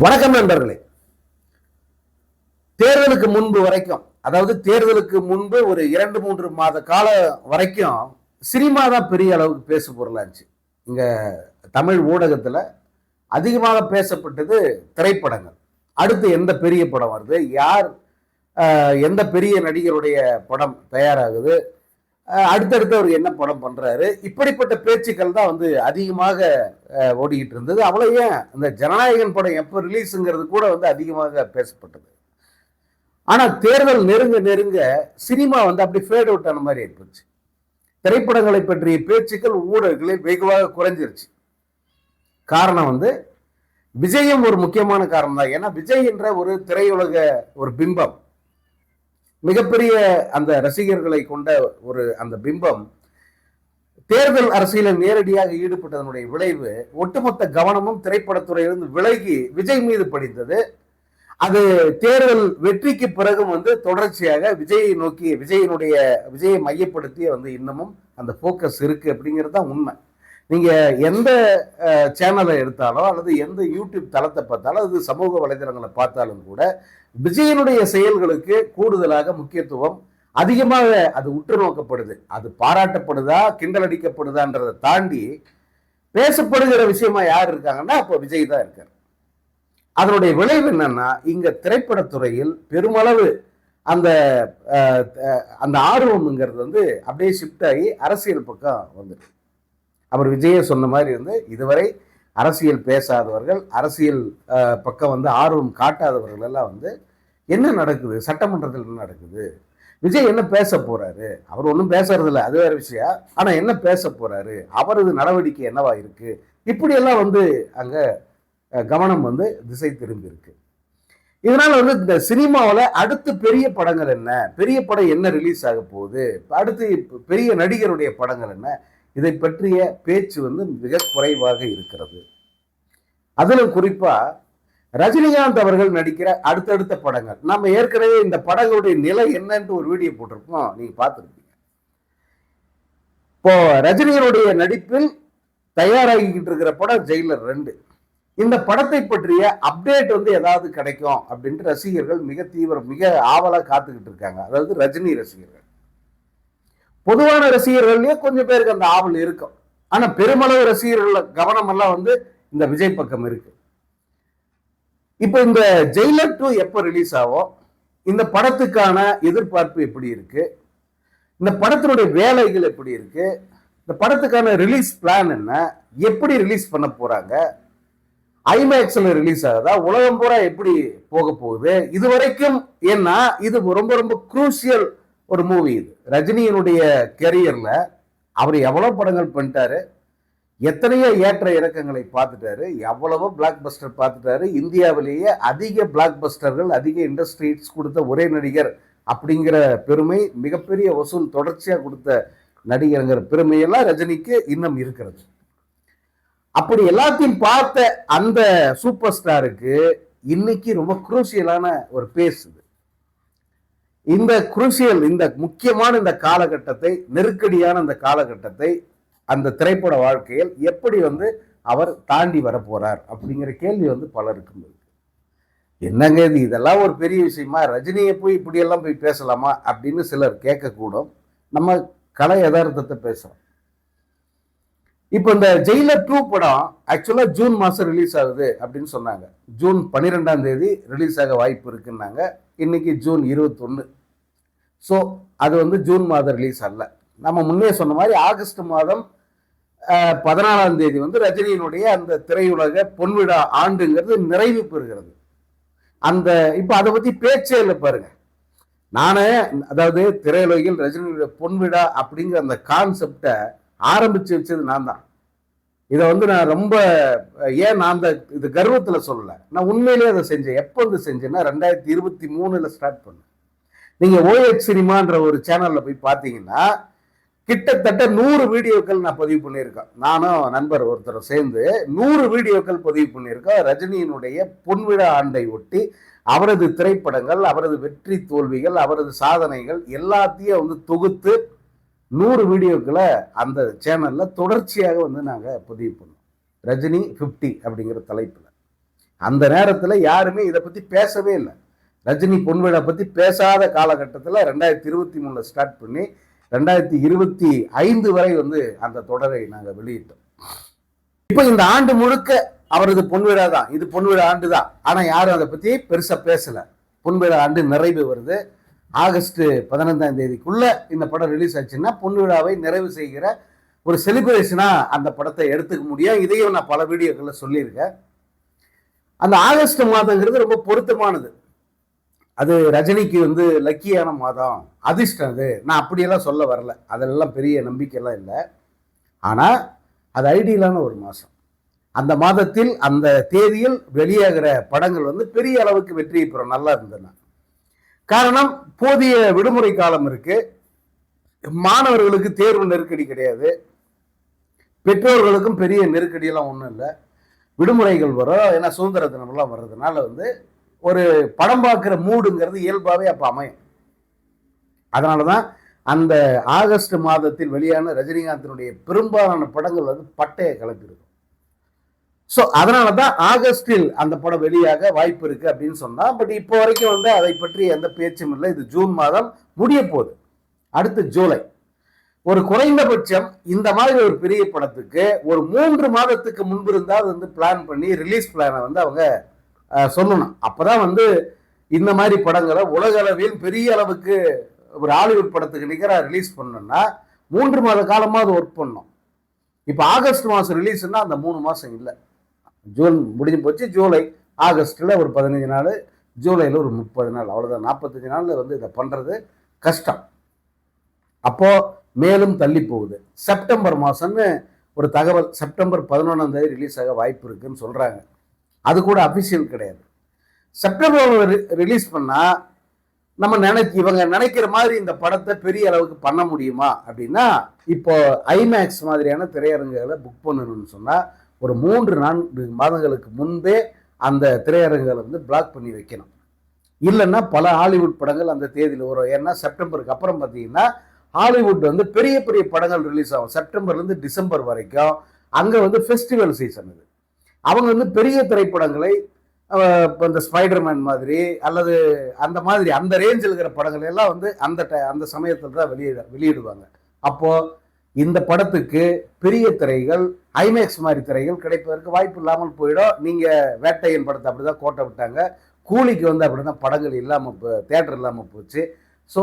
வணக்கம் நண்பர்களே. தேர்தலுக்கு முன்பு வரைக்கும், அதாவது தேர்தலுக்கு முன்பு ஒரு 2-3 மாத கால வரைக்கும் சினிமா தான் பெரிய அளவுக்கு பேசு பொருளாச்சு. இங்க தமிழ் ஊடகத்துல அதிகமாக பேசப்பட்டது திரைப்படங்கள். அடுத்து எந்த பெரிய படம் வருது, யார் எந்த பெரிய நடிகருடைய படம் தயாராகுது, அடுத்தடுத்து அவர் என்ன படம் பண்றாரு, இப்படிப்பட்ட பேச்சுக்கள் தான் அதிகமாக ஓடிக்கிட்டு இருந்தது. அவ்வளோ ஏன் இந்த ஜனநாயகன் படம் எப்போ ரிலீஸுங்கிறது கூட அதிகமாக பேசப்பட்டது. ஆனா தேர்தல் நெருங்க நெருங்க சினிமா அப்படி ஃபேட் அவுட் ஆன மாதிரி இருந்துச்சு. திரைப்படங்களை பற்றிய பேச்சுக்கள் ஊடகங்களில் வெகுவாக குறைஞ்சிருச்சு. காரணம் விஜயம் ஒரு முக்கியமான காரணம் தான். ஏன்னா விஜய் என்ற ஒரு திரையுலக ஒரு பிம்பம், மிகப்பெரிய அந்த ரசிகர்களை கொண்ட ஒரு அந்த பிம்பம் தேர்தல் அரசியலில் நேரடியாக ஈடுபட்டதனுடைய விளைவு ஒட்டுமொத்த கவனமும் திரைப்படத்துறையிலிருந்து விலகி விஜய் மீது படித்தது. அது தேர்தல் வெற்றிக்கு பிறகும் தொடர்ச்சியாக விஜயை நோக்கி விஜயை மையப்படுத்தி இன்னமும் அந்த போக்கஸ் இருக்கு அப்படிங்கிறது தான் உண்மை. நீங்க எந்த சேனலை எடுத்தாலும் அல்லது எந்த யூடியூப் தளத்தை பார்த்தாலும் அது சமூக வலைதளங்களை பார்த்தாலும் கூட விஜயனுடைய செயல்களுக்கு கூடுதலாக முக்கியத்துவம் அதிகமாக அது உற்று நோக்கப்படுது. அது பாராட்டப்படுதா கிண்டல் அடிக்கப்படுதான்றதை தாண்டி பேசப்படுகிற விஷயமா யார் இருக்காங்கன்னா அப்போ விஜய் தான் இருக்கார். அதனுடைய விளைவு என்னன்னா, இங்க திரைப்படத்துறையில் பெருமளவு அந்த அந்த ஆர்வம்ங்கிறது அப்படியே ஷிஃப்ட் ஆகி அரசியல் பக்கம் வந்துருக்கு. அவர் விஜய சொன்ன மாதிரி இதுவரை அரசியல் பேசாதவர்கள், அரசியல் பக்கம் ஆர்வம் காட்டாதவர்கள் எல்லாம் என்ன நடக்குது, சட்டமன்றத்தில் என்ன நடக்குது, விஜய் என்ன பேச போறாரு, அவர் ஒன்றும் பேசுறது இல்லை, அது வேற விஷயம். ஆனா என்ன பேச போறாரு, அவரது நடவடிக்கை என்னவா இருக்கு, இப்படி எல்லாம் அங்க கவனம் திசை திரும்பி இருக்கு. இதனால இந்த சினிமாவில் அடுத்து பெரிய படங்கள் என்ன, பெரிய படம் என்ன ரிலீஸ் ஆக போகுது, அடுத்து பெரிய நடிகருடைய படங்கள் என்ன, இதை பற்றிய பேச்சு மிக குறைவாக இருக்கிறது. அதிலும் குறிப்பா ரஜினிகாந்த் அவர்கள் நடிக்கிற அடுத்தடுத்த படங்கள், நம்ம ஏற்கனவே இந்த படங்களுடைய நிலை என்னன்னு ஒரு வீடியோ போட்டிருக்கோம், நீங்க பார்த்துருப்பீங்க. இப்போ ரஜினியனுடைய நடிப்பில் தயாராகிக்கிட்டு இருக்கிற படம் ஜெயிலர் 2. இந்த படத்தை பற்றிய அப்டேட் ஏதாவது கிடைக்கும் அப்படின்ட்டு ரசிகர்கள் மிக ஆவலா காத்துக்கிட்டு இருக்காங்க. அதாவது ரஜினி ரசிகர்கள், பொதுவான ரசிகர்கள்லயே கொஞ்சம் பேருக்கு அந்த ஆவல் இருக்கும். ஆனா பெருமளவு ரசிகர்கள் கவனம் எல்லாம் இந்த விஜய் பக்கம் இருக்கு. இப்ப இந்த ஜெயிலர் 2 எப்ப ரிலீஸ் ஆகும், இந்த படத்துக்கான எதிர்பார்ப்பு எப்படி இருக்கு, இந்த படத்தினுடைய வேலைகள் எப்படி இருக்கு, இந்த படத்துக்கான ரிலீஸ் பிளான் என்ன, எப்படி ரிலீஸ் பண்ண போறாங்க, ஐமேக்ஸ்ல ரிலீஸ் ஆகுதா, உலகம் பூரா எப்படி போக போகுது, இதுவரைக்கும் ஏன்னா இது ரொம்ப ரொம்ப குரூசியல் ஒரு மூவி. இது ரஜினியினுடைய கெரியர்ல அவர் எவ்வளவு படங்கள் பண்ணிட்டாரு, எத்தனையோ ஏற்ற இறக்கங்களை பார்த்துட்டாரு, எவ்வளவோ பிளாக் பஸ்டர் பார்த்துட்டாரு. இந்தியாவிலேயே அதிக பிளாக் பஸ்டர்கள், அதிக இண்டஸ்ட்ரீஸ் கொடுத்த ஒரே நடிகர் அப்படிங்கிற பெருமை, மிகப்பெரிய வசூல் தொடர்ச்சியாக கொடுத்த நடிகருங்கிற பெருமையெல்லாம் ரஜினிக்கு இன்னும் இருக்கிறது. அப்படி எல்லாத்தையும் பார்த்த அந்த சூப்பர் ஸ்டாருக்கு இன்னைக்கு ரொம்ப குரூசியலான ஒரு பேஸ். இந்த குரூசியல், இந்த முக்கியமான இந்த காலகட்டத்தை, நெருக்கடியான இந்த காலகட்டத்தை அந்த திரைப்பட வாழ்க்கையில் எப்படி அவர் தாண்டி வர போறார் அப்படிங்கிற கேள்வி பலருக்கு இருக்கு. என்னங்க இது, இதெல்லாம் ஒரு பெரிய விஷயமா, ரஜினியை போய் இப்படியெல்லாம் போய் பேசலாமா அப்படின்னு சிலர் கேட்கக்கூடும். நம்ம கலை யதார்த்தத்தை பேசுறோம். இப்போ இந்த ஜெயிலர் 2 படம் ஆக்சுவலா ஜூன் மாசம் ரிலீஸ் ஆகுது அப்படின்னு சொன்னாங்க. ஜூன் 12ஆம் தேதி ரிலீஸ் ஆக வாய்ப்பு இருக்குன்னாங்க. இன்னைக்கு ஜூன் 21. ஸோ அது ஜூன் மாதம் ரிலீஸ் அல்ல. நம்ம முன்னே சொன்ன மாதிரி ஆகஸ்ட் மாதம் 14ஆம் தேதி ரஜினியினுடைய அந்த திரையுலக பொன்விழா ஆண்டுங்கிறது நிறைவு பெறுகிறது. அந்த இப்ப அதை பத்தி பேச்சே இல்லை பாருங்க. நானே அதாவது திரையுலகில் ரஜினியுடைய பொன்விழா அப்படிங்கிற அந்த கான்செப்டை ஆரம்பிச்சு வச்சது நான் தான். இதை நான் ரொம்ப நான் அந்த இது கர்வத்தில் சொல்லலை, நான் உண்மையிலேயே அதை செஞ்சேன். எப்போ செஞ்சேன்னா 2023 ஸ்டார்ட் பண்ணேன். நீங்க OH சினிமான்ற ஒரு சேனல்ல போய் பார்த்தீங்கன்னா கிட்டத்தட்ட 100 வீடியோக்கள் நான் பதிவு பண்ணியிருக்கேன். நானும் நண்பர் ஒருத்தர் சேர்ந்து 100 வீடியோக்கள் பதிவு பண்ணியிருக்கோம். ரஜினியினுடைய பொன்விழா ஆண்டை ஒட்டி அவரது திரைப்படங்கள், அவரது வெற்றி தோல்விகள், அவரது சாதனைகள் எல்லாத்தையும் தொகுத்து 100 வீடியோக்களை அந்த சேனல்ல தொடர்ச்சியாக நாங்கள் பதிவு பண்ணோம். ரஜினி 50 அப்படிங்கிற தலைப்பில். அந்த நேரத்தில் யாருமே இதை பற்றி பேசவே இல்லை. ரஜினி பொன்விழா பற்றி பேசாத காலகட்டத்தில் 2023 ஸ்டார்ட் பண்ணி 2025 வரை வந்து அந்த தொடரை நாங்கள் வெளியிட்டோம். இப்போ இந்த ஆண்டு முழுக்க அவரது பொன்விழா தான், இது பொன்விழா ஆண்டு தான். ஆனால் யாரும் அதை பற்றி பெருசாக பேசலை. பொன்விழா ஆண்டு நிறைவு வருது. ஆகஸ்ட் 15 இந்த படம் ரிலீஸ் ஆச்சுன்னா பொன்விழாவை நிறைவு செய்கிற ஒரு செலிப்ரேஷனா அந்த படத்தை எடுத்துக்க முடியும். இதையும் நான் பல வீடியோக்களில் சொல்லியிருக்கேன். அந்த ஆகஸ்ட் மாதங்கிறது ரொம்ப பொருத்தமானது. அது ரஜினிக்கு வந்து லக்கியான மாதம், அதிர்ஷ்டம். அது நான் அப்படியெல்லாம் சொல்ல வரல, அதெல்லாம் பெரிய நம்பிக்கையெல்லாம் இல்லை. ஆனால் அது ஐடியலான ஒரு மாதம். அந்த மாதத்தில் அந்த தேதியில் வெளியாகிற படங்கள் வந்து பெரிய அளவுக்கு வெற்றி பெறும், நல்லா இருந்ததுன்னா. காரணம், போதிய விடுமுறை காலம் இருக்கு, மாணவர்களுக்கு தேர்வு நெருக்கடி கிடையாது, பெற்றோர்களுக்கும் பெரிய நெருக்கடியெல்லாம் ஒன்றும் இல்லை, விடுமுறைகள் வரும். ஏன்னா சுதந்திர தினம்லாம் வர்றதுனால வந்து ஒரு படம் பார்க்குற மூடுங்கிறது இயல்பாகவே அப்போ அமையும். அதனால தான் அந்த ஆகஸ்ட் மாதத்தில் வெளியான ரஜினிகாந்தினுடைய பெரும்பாலான படங்கள் வந்து பட்டையை கலப்பிருக்கும். ஸோ அதனால தான் ஆகஸ்டில் அந்த படம் வெளியாக வாய்ப்பு இருக்கு அப்படின்னு சொன்னா. பட் இப்போ வரைக்கும் வந்து அதை பற்றி எந்த பேச்சும் இல்லை. இது ஜூன் மாதம் முடிய போகுது, அடுத்து ஜூலை. ஒரு குறைந்தபட்சம் இந்த மாதிரி ஒரு பெரிய படத்துக்கு ஒரு 3 மாதத்துக்கு முன்பு இருந்தால் வந்து பிளான் பண்ணி ரிலீஸ் பிளானை வந்து அவங்க சொல்லணும். அப்பதான் வந்து இந்த மாதிரி படங்களை உலக அளவில் பெரிய அளவுக்கு ஒரு ஹாலிவுட் படத்துக்கு நிகராக ரிலீஸ் பண்ணணும்னா 3 மாத காலமாக ஒர்க் பண்ணணும். இப்போ ஆகஸ்ட் மாதம் ரிலீஸ்னா அந்த 3 மாதம் இல்லை. ஜூன் முடிஞ்சு போச்சு, ஜூலை, ஆகஸ்டில் ஒரு 15 நாள், ஜூலையில் ஒரு 30 நாள், அவ்வளோதான். 45 நாளில் வந்து இதை பண்ணுறது கஷ்டம். அப்போது மேலும் தள்ளி போகுது. செப்டம்பர் மாதம்னு ஒரு தகவல், செப்டம்பர் 11 ரிலீஸ் ஆக வாய்ப்பு இருக்குன்னு சொல்கிறாங்க. அது கூட அஃபிஷியல் கிடையாது. செப்டம்பர் ரிலீஸ் பண்ணால் நம்ம இவங்க நினைக்கிற மாதிரி இந்த படத்தை பெரிய அளவுக்கு பண்ண முடியுமா அப்படின்னா, இப்போ ஐமேக்ஸ் மாதிரியான திரையரங்குகளை புக் பண்ணணும்னு சொன்னால் ஒரு 3-4 மாதங்களுக்கு முன்பே அந்த திரையரங்குகளை வந்து பிளாக் பண்ணி வைக்கணும். இல்லைன்னா பல ஹாலிவுட் படங்கள் அந்த தேதியில் வரும். ஏன்னா செப்டம்பருக்கு அப்புறம் பார்த்தீங்கன்னா ஹாலிவுட் வந்து பெரிய பெரிய படங்கள் ரிலீஸ் ஆகும். செப்டம்பர்லேருந்து டிசம்பர் வரைக்கும் அங்கே வந்து ஃபெஸ்டிவல் சீசன். இது அவங்க வந்து பெரிய திரைப்படங்களை, இப்போ இந்த ஸ்பைடர்மேன் மாதிரி அல்லது அந்த மாதிரி அந்த ரேஞ்சில் இருக்கிற படங்கள் எல்லாம் வந்து அந்த சமயத்தில் தான் வெளியிடுவாங்க. அப்போது இந்த படத்துக்கு பெரிய திரைகள், ஐமேக்ஸ் மாதிரி திரைகள் கிடைப்பதற்கு வாய்ப்பு இல்லாமல் போயிடும். நீங்கள் வேட்டையன் படத்தை அப்படி தான் கோட்டை விட்டாங்க, கூலிக்கு வந்து அப்படி தான் படங்கள் இல்லாமல் தேட்டர் இல்லாமல் போச்சு. ஸோ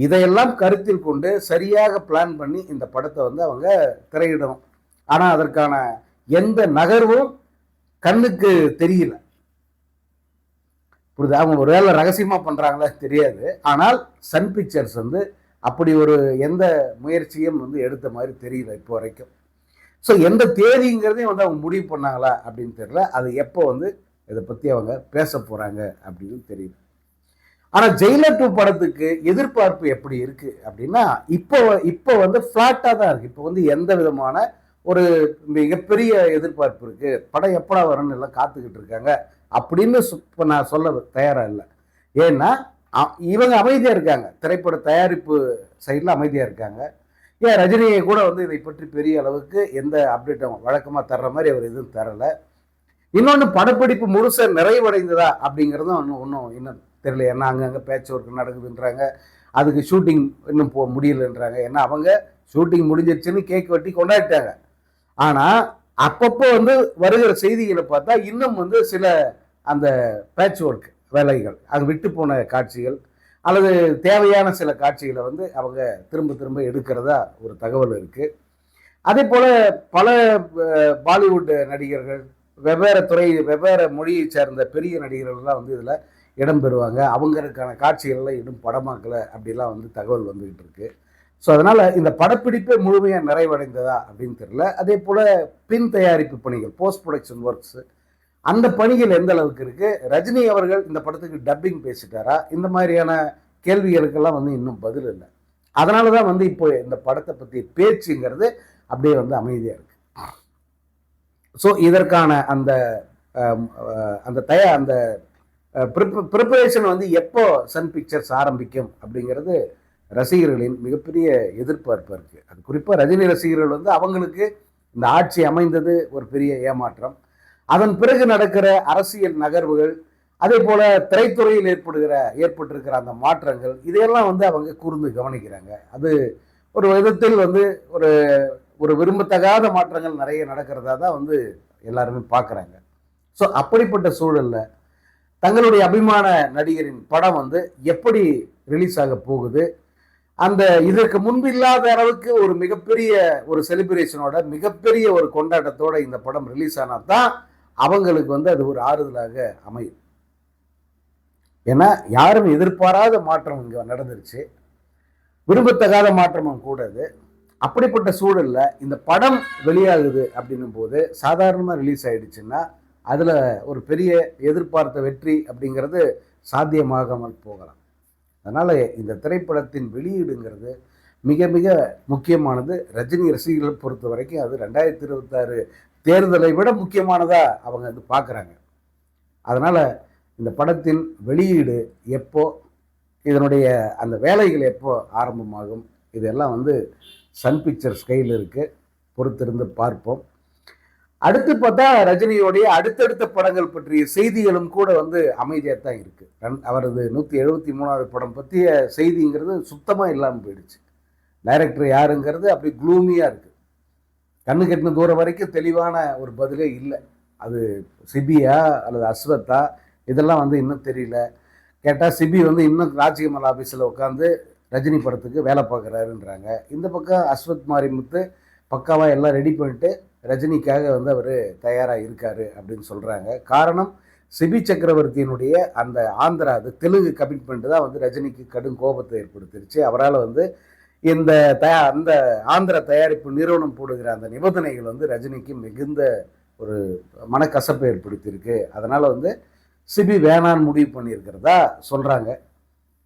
இதையெல்லாம் கருத்தில் கொண்டு சரியாக பிளான் பண்ணி இந்த படத்தை வந்து அவங்க திரையிடணும். ஆனால் அதற்கான எந்த நகர்வும் கண்ணுக்கு தெரியல. புரியுது? அவங்க ஒரு வேளை ரகசியமாக பண்ணுறாங்களா தெரியாது. ஆனால் சன் பிக்சர்ஸ் வந்து அப்படி ஒரு எந்த முயற்சியும் வந்து எடுத்த மாதிரி தெரியல இப்போ வரைக்கும். ஸோ எந்த தேதிங்கிறதையும் வந்து அவங்க முடிவு பண்ணாங்களா அப்படின்னு தெரியல. அது எப்போ வந்து இதை பற்றி அவங்க பேச போகிறாங்க அப்படின்னு தெரியல. ஆனால் ஜெயிலர் 2 படத்துக்கு எதிர்பார்ப்பு எப்படி இருக்குது அப்படின்னா, இப்போ வந்து ஃப்ளாட்டாக தான் இருக்குது. இப்போ வந்து எந்த விதமான ஒரு மிகப்பெரிய எதிர்பார்ப்பு இருக்குது, படம் எப்படா வரும்னு எல்லாம் காத்துக்கிட்டு இருக்காங்க அப்படின்னு இப்போ நான் சொல்ல தயாராக இல்லை. ஏன்னா இவங்க அமைதியாக இருக்காங்க, திரைப்பட தயாரிப்பு சைடில் அமைதியாக இருக்காங்க. ஏன் ரஜினியை கூட வந்து இதை பற்றி பெரிய அளவுக்கு எந்த அப்டேட்டும் வழக்கமாக தர்ற மாதிரி அவர் எதுவும் தரலை. இன்னொன்று, படப்பிடிப்பு முழுசாக நிறைவடைந்ததா அப்படிங்கிறதும் ஒன்றும் இன்னும் தெரியல. ஏன்னா அங்கங்கே பேட்ச் ஒர்க் நடக்குதுன்றாங்க, அதுக்கு ஷூட்டிங் இன்னும் முடியலன்றாங்க. ஏன்னா அவங்க ஷூட்டிங் முடிஞ்சிருச்சுன்னு கேக் வெட்டி கொண்டாடிட்டாங்க. ஆனால் அப்பப்போ வந்து வருகிற செய்திகளை பார்த்தா இன்னும் வந்து சில அந்த பேட்ச் ஒர்க் வேலைகள், அது விட்டு போன காட்சிகள் அல்லது தேவையான சில காட்சிகளை வந்து அவங்க திரும்ப திரும்ப எடுக்கிறதா ஒரு தகவல் இருக்குது. அதே போல் பல பாலிவுட் நடிகர்கள், வெவ்வேறு மொழியை சேர்ந்த பெரிய நடிகர்கள்லாம் வந்து இதில் இடம்பெறுவாங்க. அவங்களுக்கான காட்சிகள்லாம் இன்னும் படமாக்கலை அப்படிலாம் வந்து தகவல் வந்துக்கிட்டு இருக்கு. ஸோ அதனால் இந்த படப்பிடிப்பே முழுமையாக நிறைவடைந்ததா அப்படின்னு தெரியல. அதே போல் பின் தயாரிப்பு பணிகள், போஸ்ட் ப்ரொடக்ஷன் ஒர்க்ஸு, அந்த பணிகள் எந்த அளவுக்கு இருக்குது, ரஜினி அவர்கள் இந்த படத்துக்கு டப்பிங் பேசிட்டாரா, இந்த மாதிரியான கேள்விகளுக்கெல்லாம் வந்து இன்னும் பதில் இல்லை. அதனால தான் வந்து இப்போ இந்த படத்தை பற்றி பேச்சுங்கிறது அப்படியே வந்து அமைதியாக இருக்குது. ஸோ இதற்கான அந்த அந்த ப்ரிப்பரேஷன் வந்து எப்போ சன் பிக்சர்ஸ் ஆரம்பிக்கும் அப்படிங்கிறது ரசிகர்களின் மிகப்பெரிய எதிர்பார்ப்பு இருக்குது. அது குறிப்பாக ரஜினி ரசிகர்கள் வந்து அவங்களுக்கு இந்த ஆட்சி அமைந்தது ஒரு பெரிய ஏமாற்றம். அதன் பிறகு நடக்கிற அரசியல் நகர்வுகள், அதே போல திரைத்துறையில் ஏற்பட்டிருக்கிற அந்த மாற்றங்கள், இதையெல்லாம் வந்து அவங்க கூர்ந்து கவனிக்கிறாங்க. அது ஒரு விதத்தில் வந்து ஒரு ஒரு விரும்பத்தகாத மாற்றங்கள் நிறைய நடக்கிறதா தான் வந்து எல்லாருமே பார்க்குறாங்க. ஸோ அப்படிப்பட்ட சூழல்ல தங்களுடைய அபிமான நடிகரின் படம் வந்து எப்படி ரிலீஸ் ஆக போகுது, அந்த இதற்கு முன்பு இல்லாத அளவுக்கு ஒரு மிகப்பெரிய ஒரு செலிப்ரேஷனோட, மிகப்பெரிய ஒரு கொண்டாட்டத்தோட இந்த படம் ரிலீஸ் ஆனா தான் அவங்களுக்கு வந்து அது ஒரு ஆறுதலாக அமையும். ஏன்னா யாரும் எதிர்பாராத மாற்றம் இங்க நடந்துருச்சு. விரும்பத்தகாத மாற்றமும் கூட அது. அப்படிப்பட்ட சூழல்ல இந்த படம் வெளியாகுது அப்படின்னும் போது சாதாரணமா ரிலீஸ் ஆயிடுச்சுன்னா அதுல ஒரு பெரிய எதிர்பார்த்த வெற்றி அப்படிங்கிறது சாத்தியமாகாமல் போகலாம். அதனால இந்த திரைப்படத்தின் வெளியீடுங்கிறது மிக மிக முக்கியமானது. ரஜினி ரசிகர்களை பொறுத்த வரைக்கும் அது 2026 தேர்தலை விட முக்கியமானதா அவங்க வந்து பார்க்குறாங்க. அதனால இந்த படத்தின் வெளியீடு எப்போ, இதனுடைய அந்த வேலைகள் எப்போ ஆரம்பமாகும், இதெல்லாம் வந்து சன் பிக்சர்ஸ் கையில் இருக்கு. பொறுத்திருந்து பார்ப்போம். அடுத்து பார்த்தா ரஜினியோடைய அடுத்தடுத்த படங்கள் பற்றிய செய்திகளும் கூட வந்து அமைதியாக தான் இருக்கு. அவரது 173வது படம் பற்றிய செய்திங்கிறது சுத்தமாக இல்லாமல் போயிடுச்சு. டைரக்டர் யாருங்கிறது அப்படி க்ளூமியாக இருக்கு. கண்ணு கெட்டின தூரம் வரைக்கும் தெளிவான ஒரு பதிலே இல்லை. அது சிபியா அல்லது அஸ்வத்தா இதெல்லாம் வந்து இன்னும் தெரியல. கேட்டால் சிபி வந்து இன்னும் ராஜ்கமல் ஆஃபீஸில் உட்காந்து ரஜினி படத்துக்கு வேலை பார்க்குறாருன்றாங்க. இந்த பக்கம் அஸ்வத் மாரிமுத்து பக்காவாக எல்லாம் ரெடி பண்ணிட்டு ரஜினிக்காக வந்து அவர் தயாராக இருக்காரு அப்படின்னு சொல்கிறாங்க. காரணம் சிபி சக்கரவர்த்தியினுடைய அந்த ஆந்திரா, அது தெலுங்கு கமிட்மெண்ட் தான் வந்து ரஜினிக்கு கடும் கோபத்தை ஏற்படுத்திருச்சு. அவரால் வந்து இந்த அந்த ஆந்திர தயாரிப்பு நிறுவனம் போடுகிற அந்த நிபந்தனைகள் வந்து ரஜினிக்கு மிகுந்த ஒரு மனக்கசப்பை ஏற்படுத்தியிருக்கு. அதனால் வந்து சிபி வேணான்னு முடிவு பண்ணியிருக்கிறதா சொல்கிறாங்க.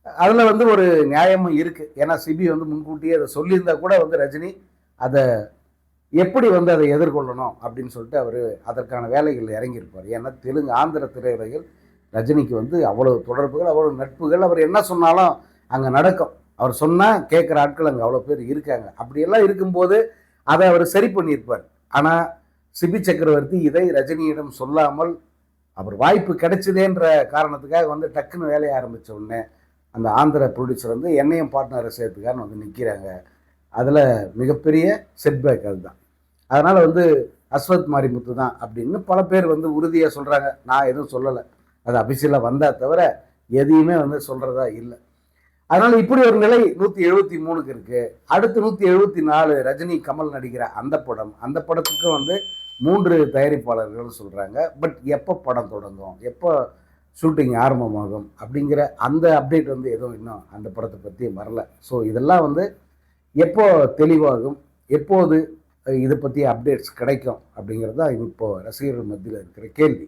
அதில் வந்து ஒரு நியாயமும் இருக்குது. ஏன்னா சிபி வந்து முன்கூட்டியே அதை சொல்லியிருந்தா கூட வந்து ரஜினி அதை எப்படி வந்து அதை எதிர்கொள்ளணும் அப்படின்னு சொல்லிட்டு அவர் அதற்கான வேலைகள் இறங்கியிருப்பார். ஏன்னா தெலுங்கு ஆந்திர திரையுலகில் ரஜினிக்கு வந்து அவ்வளோ தொடர்புகள், அவ்வளோ நட்புகள். அவர் என்ன சொன்னாலும் அங்கே நடக்கும். அவர் சொன்னால் கேட்குற ஆட்கள் அங்கே அவ்வளோ பேர் இருக்காங்க. அப்படியெல்லாம் இருக்கும்போது அதை அவர் சரி பண்ணியிருப்பார். ஆனால் சிபி சக்கரவர்த்தி இதை ரஜினியிடம் சொல்லாமல் அவர் வாய்ப்பு கிடைச்சதேன்ற காரணத்துக்காக வந்து டக்குன்னு வேலையை ஆரம்பித்த உடனே அந்த ஆந்திர ப்ரொடியூசர் வந்து என்னையும் பார்ட்னரை சேர்த்துக்கான்னு வந்து நிற்கிறாங்க. அதில் மிகப்பெரிய செட்பேக் அதுதான். அதனால் வந்து அஸ்வத் மாரிமுத்து தான் அப்படின்னு பல பேர் வந்து உறுதியாக சொல்கிறாங்க. நான் எதுவும் சொல்லலை, அது அபிஷியலாக வந்தால் தவிர எதையுமே வந்து சொல்கிறதா இல்லை. அதனால் இப்படி ஒரு நிலை 173க்கு இருக்குது. அடுத்து 174 ரஜினி கமல் நடிக்கிற அந்த படம், அந்த படத்துக்கும் வந்து 3 தயாரிப்பாளர்கள் சொல்கிறாங்க. பட் எப்போ படம் தொடங்கும், எப்போ ஷூட்டிங் ஆரம்பமாகும் அப்படிங்கிற அந்த அப்டேட் வந்து எதுவும் இன்னும் அந்த படத்தை பற்றி வரல. ஸோ இதெல்லாம் வந்து எப்போ தெளிவாகும், எப்போது இதை பற்றி அப்டேட்ஸ் கிடைக்கும் அப்படிங்கிறது தான் இப்போ ரசிகர்கள் மத்தியில் இருக்கிற கேள்வி.